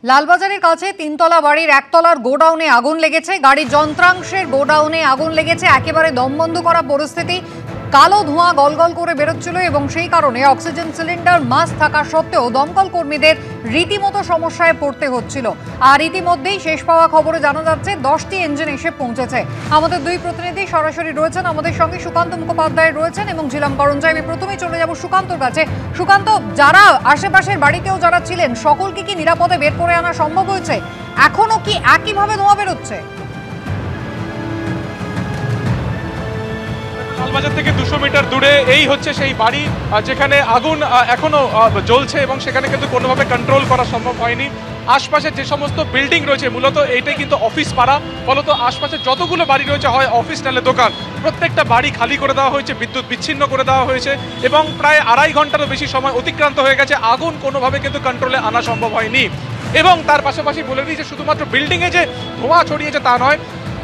লালবাজারের কাছে তিনতলা বাড়ির একতলার গোডাউনে আগুন লেগেছে। গাড়ির যন্ত্রাংশের গোডাউনে আগুন লেগেছে। একেবারে দমবন্ধ করা পরিস্থিতি। কালো ধোঁয়া গলগল করে বেরোচ্ছিল এবং সেই কারণে অক্সিজেন সিলিন্ডার মাস থাকা সত্ত্বেও দমকল কর্মীদের রীতিমতো সমস্যায় পড়তে হচ্ছিল। আর ইতিমধ্যেই শেষ পাওয়া খবরে জানা যাচ্ছে 10টি ইঞ্জিন এসে পৌঁছেছে। আমাদের দুই প্রতিনিধি সরাসরি রয়েছেন, আমাদের সঙ্গে সুকান্ত মুখোপাধ্যায় রয়েছেন এবং ঝিলাম করঞ্জাই। আমি প্রথমেই চলে যাব সুকান্তর কাছে। সুকান্ত, যারা আশেপাশের বাড়িতেও যারা ছিলেন সকলকে কি নিরাপদে বের করে আনা সম্ভব হয়েছে? এখনো কি একইভাবে ধোঁয়া বেরোচ্ছে? লালবাজার থেকে 200 মিটার দূরে এই হচ্ছে সেই বাড়ি যেখানে আগুন এখনো জ্বলছে এবং সেখানে কিন্তু কোনোভাবে কন্ট্রোল করা সম্ভব হয়নি। আশপাশে যে সমস্ত বিল্ডিং রয়েছে, মূলত এইটাই কিন্তু অফিস পাড়া, ফলত আশপাশে যতগুলো বাড়ি রয়েছে হয় অফিস নালে দোকান, প্রত্যেকটা বাড়ি খালি করে দেওয়া হয়েছে, বিদ্যুৎ বিচ্ছিন্ন করে দেওয়া হয়েছে এবং প্রায় 2.5 ঘন্টারও বেশি সময় অতিক্রান্ত হয়ে গেছে। আগুন কোনোভাবে কিন্তু কন্ট্রোলে আনা সম্ভব হয়নি। এবং তার পাশাপাশি বলে দিই যে শুধুমাত্র বিল্ডিংয়ে যে ধোঁয়া ছড়িয়েছে তা নয়,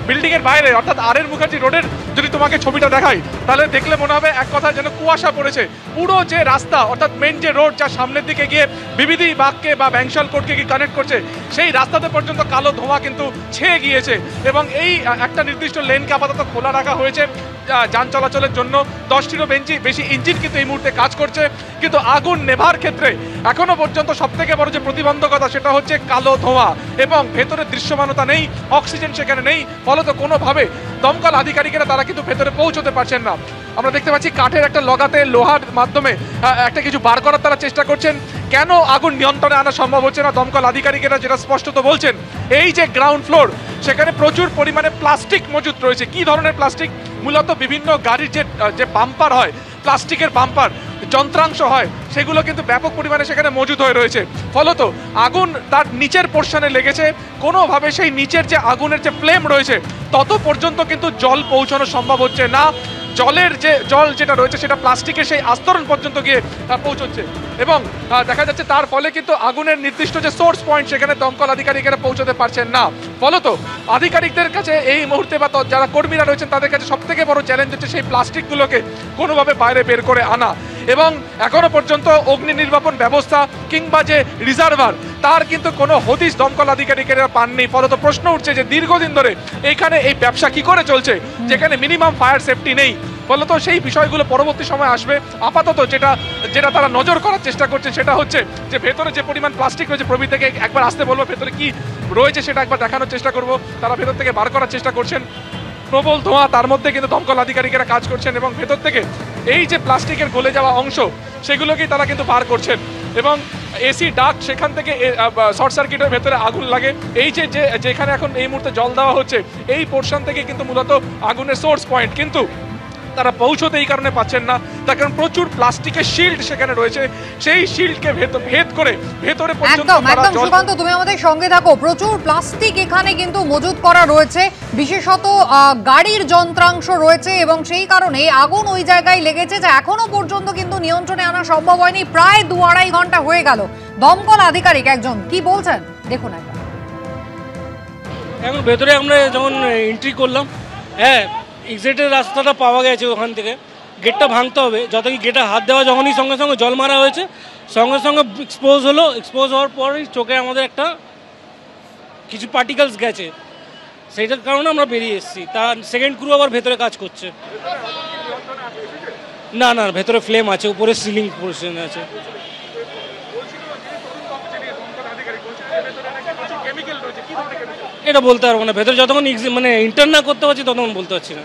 বিল্ডিং এর বাইরে অর্থাৎ আর.এন. মুখার্জি রোডের যদি তোমাকে ছবিটা দেখাই তাহলে দেখলে মনে হবে এক কথা যেন কুয়াশা পড়েছে। পুরো যে রাস্তা অর্থাৎ মেন যে রোড যা সামনের দিকে গিয়ে বিবিধি বাগকে বা ব্যাংশাল কোর্টকে কি কানেক্ট করছে, সেই রাস্তাতে পর্যন্ত কালো ধোঁয়া কিন্তু ছেয়ে গিয়েছে এবং এই একটা নির্দিষ্ট লেনকে আপাতত খোলা রাখা হয়েছে যান চলাচলের জন্য। 10টিরও বেশি ইঞ্জিন কিন্তু এই মুহূর্তে কাজ করছে, কিন্তু আগুন নেভার ক্ষেত্রে এখনো পর্যন্ত সব থেকে বড় যে প্রতিবন্ধকতা সেটা হচ্ছে কালো ধোঁয়া এবং ভেতরে দৃশ্যমানতা নেই, অক্সিজেন সেখানে নেই, ফলত কোনোভাবে দমকল আধিকারিকেরা তারা কিন্তু ভেতরে পৌঁছতে পারছেন না। আমরা দেখতে পাচ্ছি কাঠের একটা লগাতে লোহার মাধ্যমে একটা কিছু বার করার তারা চেষ্টা করছেন। কেন আগুন নিয়ন্ত্রণে আনা সম্ভব হচ্ছে না, দমকল আধিকারিকেরা যেটা স্পষ্টত বলছেন, এই যে গ্রাউন্ড ফ্লোর সেখানে প্রচুর পরিমাণে প্লাস্টিক মজুদ রয়েছে। কি ধরনের প্লাস্টিক? মূলত বিভিন্ন গাড়ির যে বাম্পার হয়, প্লাস্টিকের বাম্পার যন্ত্রাংশ হয়, সেগুলো কিন্তু ব্যাপক পরিমাণে সেখানে মজুদ হয়ে রয়েছে। ফলত আগুন তার নিচের পোর্শনে লেগেছে, কোনোভাবে সেই নিচের যে আগুনের যে ফ্লেম রয়েছে তত পর্যন্ত কিন্তু জল পৌঁছানো সম্ভব হচ্ছে না। জলের যে জল যেটা রয়েছে সেটা প্লাস্টিকের সেই আস্তরণ পর্যন্ত গিয়ে পৌঁছচ্ছে এবং দেখা যাচ্ছে তার ফলে কিন্তু আগুনের নির্দিষ্ট যে সোর্স পয়েন্ট সেখানে দমকল আধিকারিকেরা পৌঁছতে পারছেন না। ফলত আধিকারিকদের কাছে এই মুহূর্তে বা যারা কর্মীরা রয়েছেন তাদের কাছে সব থেকে বড় চ্যালেঞ্জ হচ্ছে সেই প্লাস্টিকগুলোকে কোনোভাবে বাইরে বের করে আনা এবং এখনো পর্যন্ত অগ্নি নির্বাপন ব্যবস্থা কিংবা যে রিজার্ভার তার কিন্তু কোনো হদিশ দমকল আধিকারিকেরা পাননি। ফলত প্রশ্ন উঠছে যে দীর্ঘদিন ধরে এখানে এই ব্যবসা কি করে চলছে যেখানে মিনিমাম ফায়ার সেফটি নেই। ফলত সেই বিষয়গুলো পরবর্তী সময় আসবে। আপাতত যেটা তারা নজর করার চেষ্টা করছে সেটা হচ্ছে যে ভেতরে যে পরিমাণ প্লাস্টিক রয়েছে, প্রবীণ থেকে একবার আসতে বলবো, ভেতরে কি রয়েছে সেটা একবার দেখানোর চেষ্টা করব। তারা ভেতর থেকে বার করার চেষ্টা করছেন, প্রবল ধোঁয়া, তার মধ্যে কিন্তু দমকল আধিকারিকেরা কাজ করছেন এবং ভেতর থেকে এই যে প্লাস্টিকের গলে যাওয়া অংশ সেগুলোকেই তারা কিন্তু বার করছেন এবং এসি ডাক্ট সেখান থেকে শর্ট সার্কিটের ভেতরে আগুন লাগে। এই যেখানে এখন এই মুহূর্তে জল দেওয়া হচ্ছে এই পোর্শন থেকে কিন্তু মূলত আগুনের সোর্স পয়েন্ট, কিন্তু তারা পৌঁছতে এই কারণে পাচ্ছেন না, তার কারণ প্রচুর প্লাস্টিকের শিল্ড সেখানে রয়েছে, সেই শিল্ডকে ভেদ করে ভেতরে পর্যন্ত। একদম সুকান্ত, তুমি আমাদের সঙ্গে থাকো। প্রচুর প্লাস্টিক এখানে কিন্তু মজুত করা রয়েছে, বিশেষত গাড়ির যন্ত্রাংশ রয়েছে এবং সেই কারণে আগুন ওই জায়গায় লেগেছে যা এখনো পর্যন্ত কিন্তু নিয়ন্ত্রণে আনা সম্ভব হয়নি। প্রায় 2-2.5 ঘন্টা হয়ে গেল। দমকল আধিকারিক একজন কি বলছেন দেখুন একবার। এখন ভেতরে আমরা যখন এন্ট্রি করলাম, হ্যাঁ এক্সিটের রাস্তাটা পাওয়া গেছে, ওখান থেকে গেটটা ভাঙতে হবে। যত কি গেটে হাত দেওয়া যখনই সঙ্গে সঙ্গে জল মারা হয়েছে, সঙ্গে সঙ্গে এক্সপোজ হলো। এক্সপোজ হওয়ার পরই চোখে আমাদের একটা কিছু পার্টিকেলস গেছে, সেইটার কারণে আমরা বেরিয়ে এসেছি। তার সেকেন্ড ক্রু আবার ভেতরে কাজ করছে। না না, ভেতরে ফ্লেম আছে, উপরে সিলিং পোর্শনে আছে। এটা বলতে পারবো না, ভেতরে যতক্ষণ মানে ইন্টার না করতে পারছি ততক্ষণ বলতে পারছি না।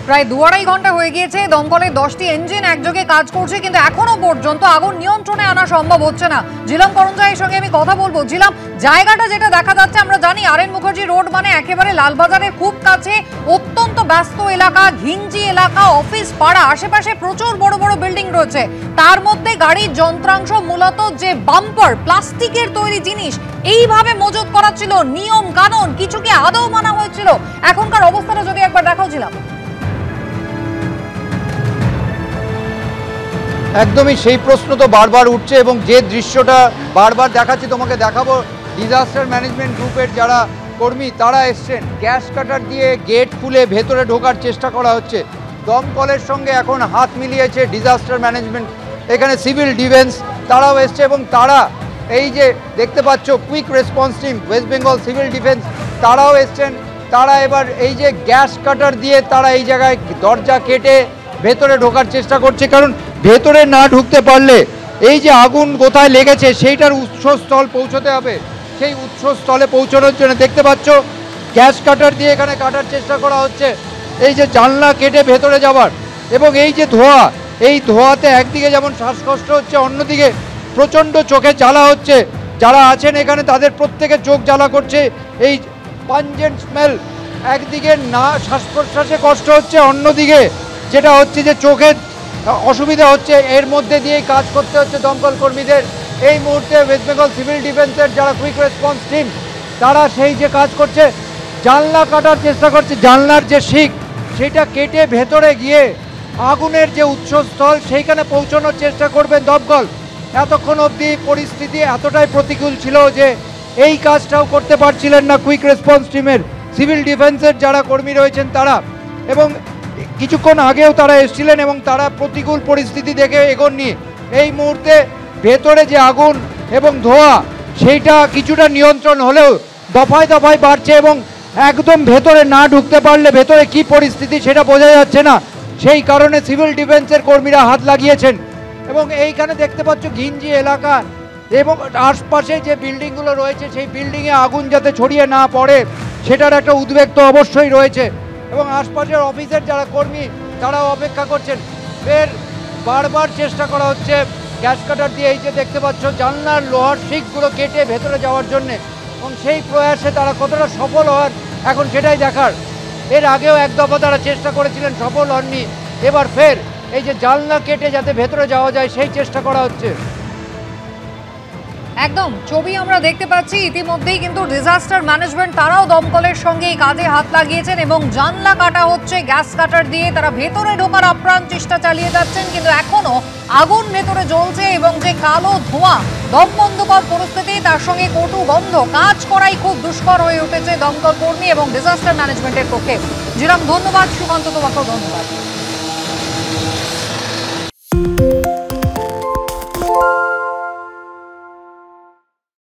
প্রায় 2-2.5 ঘন্টা হয়ে গিয়েছে, দমকলের 10টি ইঞ্জিন একযোগে কাজ করছে, কিন্তু এখনো পর্যন্ত আগুন নিয়ন্ত্রণে আনা সম্ভব হচ্ছে না। ঝিলাম করঞ্জাইয়ের সঙ্গে আমি কথা বলবো। ঝিলাম, জায়গাটা যেটা দেখা যাচ্ছে, আমরা জানি আর.এন. মুখার্জি রোড মানে একেবারে লালবাজারের খুব কাছে, অত্যন্ত ব্যস্ত এলাকা, ঘিঞ্জি এলাকা, অফিস পাড়া, আশেপাশে প্রচুর বড় বড় বিল্ডিং রয়েছে। তার মধ্যে গাড়ির যন্ত্রাংশ, মূলত যে বাম্পার প্লাস্টিকের তৈরি জিনিস, এইভাবে মজুত করা ছিল। নিয়ম কানুন কিছু কি আদৌ মানা হয়েছিল? এখনকার অবস্থাটা যদি একবার দেখাও ঝিলাম। একদমই সেই প্রশ্ন তো বারবার উঠছে এবং যে দৃশ্যটা বারবার দেখাচ্ছি তোমাকে দেখাবো, ডিজাস্টার ম্যানেজমেন্ট গ্রুপের যারা কর্মী তারা এসছেন, গ্যাস কাটার দিয়ে গেট খুলে ভেতরে ঢোকার চেষ্টা করা হচ্ছে। দমকলের সঙ্গে এখন হাত মিলিয়েছে ডিজাস্টার ম্যানেজমেন্ট, এখানে সিভিল ডিফেন্স তারাও এসছে এবং তারা এই যে দেখতে পাচ্ছ quick response team West Bengal civil defence তারাও এসছেন। তারা এবার এই যে গ্যাস কাটার দিয়ে তারা এই জায়গায় দরজা কেটে ভেতরে ঢোকার চেষ্টা করছে, কারণ ভেতরে না ঢুকতে পারলে এই যে আগুন কোথায় লেগেছে সেইটার উৎসস্থল পৌঁছতে হবে। সেই উৎসস্থলে পৌঁছানোর জন্য দেখতে পাচ্ছ গ্যাস কাটার দিয়ে এখানে কাটার চেষ্টা করা হচ্ছে, এই যে জানলা কেটে ভেতরে যাওয়ার। এবং এই যে ধোঁয়া, এই ধোঁয়াতে একদিকে যেমন শ্বাসকষ্ট হচ্ছে, অন্যদিকে প্রচণ্ড চোখে জ্বালা হচ্ছে। যারা আছেন এখানে তাদের প্রত্যেকে চোখ জ্বালা করছে। এই পাঞ্জেন্ট স্মেল, একদিকে না শ্বাস প্রশ্বাসে কষ্ট হচ্ছে, অন্যদিকে যেটা হচ্ছে যে চোখের অসুবিধা হচ্ছে। এর মধ্যে দিয়েই কাজ করতে হচ্ছে দমকল কর্মীদের। এই মুহূর্তে ওয়েস্ট বেঙ্গল সিভিল ডিফেন্সের যারা কুইক রেসপন্স টিম তারা সেই যে কাজ করছে, জানলা কাটার চেষ্টা করছে। জানলার যে শিক সেটা কেটে ভেতরে গিয়ে আগুনের যে উৎসস্থল সেইখানে পৌঁছানোর চেষ্টা করবেন দমকল। এতক্ষণ অবধি পরিস্থিতি এতটাই প্রতিকূল ছিল যে এই কাজটাও করতে পারছিলেন না কুইক রেসপন্স টিমের সিভিল ডিফেন্সের যারা কর্মী রয়েছেন তারা। এবং কিছুক্ষণ আগেও তারা এসেছিলেন এবং তারা প্রতিকূল পরিস্থিতি দেখে এগোননি। এই মুহূর্তে ভেতরে যে আগুন এবং ধোঁয়া সেইটা কিছুটা নিয়ন্ত্রণ হলেও দফায় দফায় বাড়ছে এবং একদম ভেতরে না ঢুকতে পারলে ভেতরে কি পরিস্থিতি সেটা বোঝা যাচ্ছে না। সেই কারণে সিভিল ডিফেন্সের কর্মীরা হাত লাগিয়েছেন। এবং এইখানে দেখতে পাচ্ছ ঘিঞ্জি এলাকা এবং আশপাশে যে বিল্ডিংগুলো রয়েছে সেই বিল্ডিংয়ে আগুন যাতে ছড়িয়ে না পড়ে সেটার একটা উদ্বেগ তো অবশ্যই রয়েছে। এবং আশপাশের অফিসের যারা কর্মী তারাও অপেক্ষা করছেন। ফের বারবার চেষ্টা করা হচ্ছে গ্যাস কাটার দিয়ে এই যে দেখতে পাচ্ছ জানলার লোহার শিকগুলো কেটে ভেতরে যাওয়ার জন্যে, এবং সেই প্রয়াসে তারা কতটা সফল হওয়ার এখন সেটাই দেখার। এর আগেও এক দফা তারা চেষ্টা করেছিলেন, সফল হননি। এবার ফের এই যে জানলা কেটে যাতে ভেতরে যাওয়া যায় সেই চেষ্টা করা হচ্ছে। একদম ছবি আমরা দেখতে পাচ্ছি ইতিমধ্যেই কিন্তু ডিজাস্টার ম্যানেজমেন্ট তারাও দমকলের সঙ্গে এই কাজে হাত লাগিয়েছেন এবং জানলা কাটা হচ্ছে গ্যাস কাটার দিয়ে। তারা ভেতরে ঢোকার আপ্রাণ চেষ্টা চালিয়ে যাচ্ছেন, কিন্তু এখনো আগুন ভেতরে জ্বলছে এবং যে কালো ধোঁয়া দম বন্ধকর পরিস্থিতি, তার সঙ্গে কটু গন্ধ, কাজ করাই খুব দুষ্কর হয়ে উঠেছে দমকল কর্মী এবং ডিজাস্টার ম্যানেজমেন্টের পক্ষে। যেরকম ধন্যবাদ সুকান্ত, তোমাকেও ধন্যবাদ।